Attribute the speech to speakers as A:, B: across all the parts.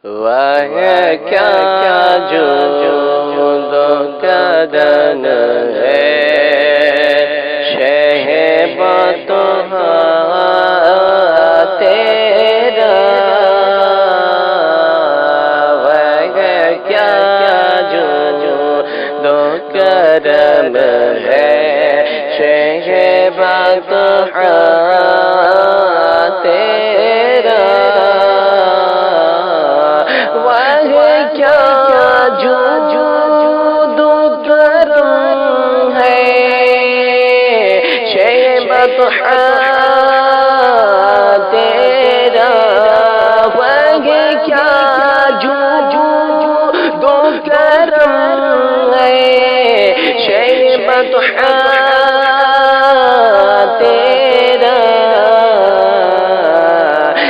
A: وہ کیا جود و کرم ہے شہبت تیرا، وہ کیا جود و کرم ہے شہبت تیرا، وہ کیا جود و کرم ہے شہبت تیرا، وہ کیا جود و کرم ہے شہبت تیرا،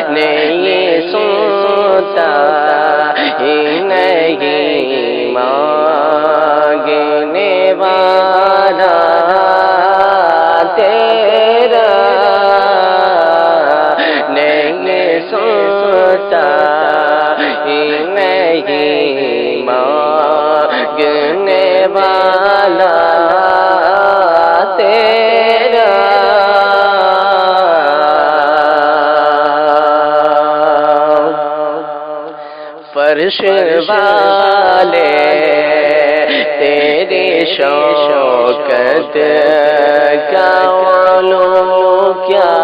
A: نہیں سنتا ہی نہیں مانگنے والا تیرا، نہیں سنتا ہی نہیں مانگنے والا تیرا، فرش والے تیری شوکت کا علوم کیا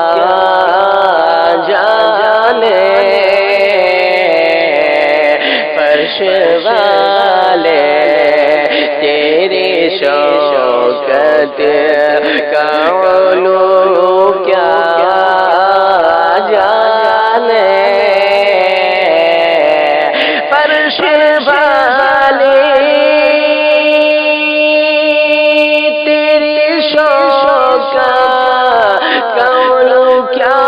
A: جانے، فرش والے تیری شوکت کا علوم کیا جانے، فرش والے تیری شوکت کا علوم کیا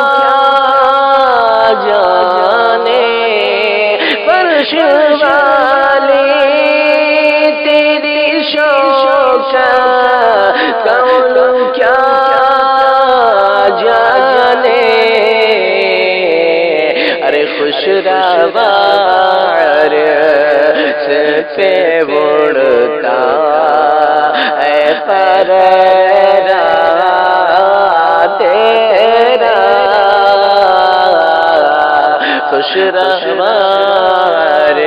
A: جانے، فرش والے تیری شوکت کا علوم کیا جانے، ارے خوش روار سے پہ اڑتا اے پررا تیرا، خوش روار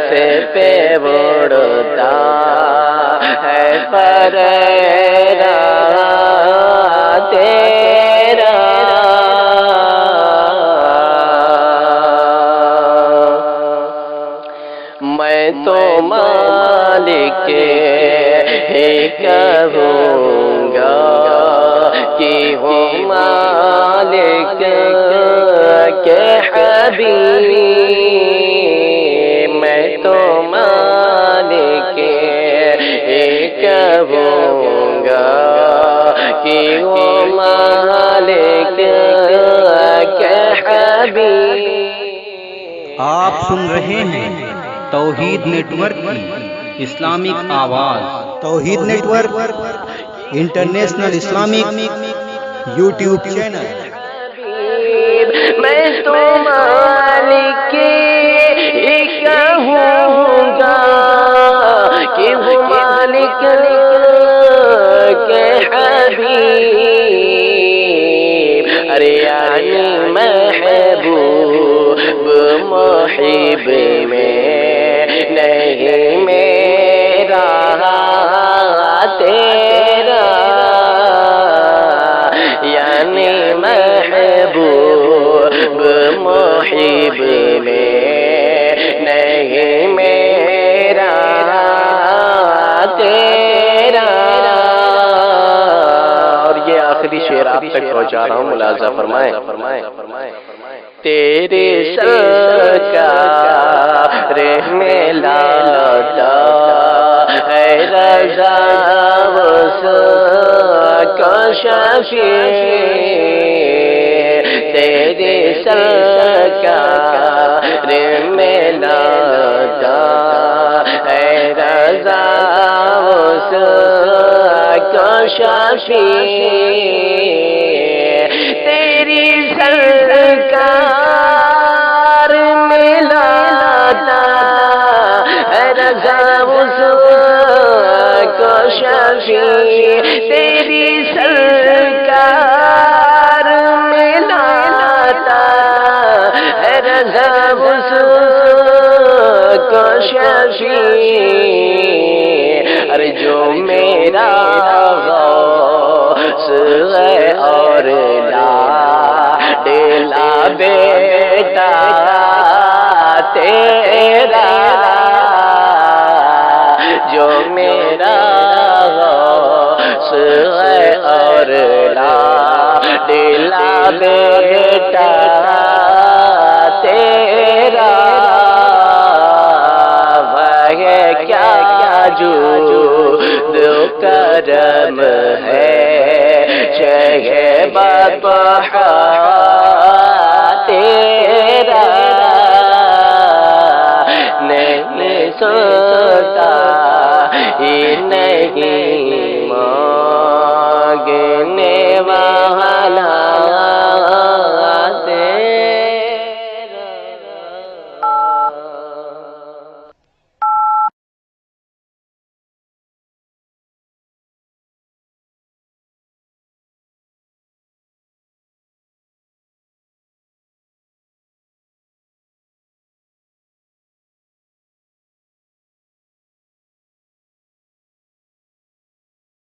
A: سے پہ اڑتا اے پررا تیرا، میں تو مالک ہی کہوں گا کہ ہوں مالک کے حبیب، میں تو مالک ہی کہوں گا کہ ہوں مالک کے حبیب۔
B: آپ سن رہے ہیں توحید نیٹ ورک کی اسلامک آواز، Tawheed network international Islamic YouTube channel.
A: میں تو مالک ہی کہوں گا کہ وہ مالک کے حبیب، ارے یعنی محبوب محب میں نہیں میرا تیرا، یعنی محبوب محب میں نہیں میرا تیرا، اور یہ آخری شعر آپ تک پہنچا رہا ہوں، ملاحظہ فرمائیں۔ تیرے سرکار میں لاتا ہے رضا اس کا شفیع، تیرے سرکار میں لاتا ہے رضا اس کا شفیع، تیری سرکار میں لاتا شفیع تیری سرکار میں لاتا ہے رضا اس کو شفیع، ارے جو میرا غوث ہے اور لاڈلا بیٹا تیرا، جو میرا غوث ہے اور لاڈلا بیٹا تیرا، وہ کیا جود و کرم ہے شہباز تیرا، نہیں سوتا ہی نہیں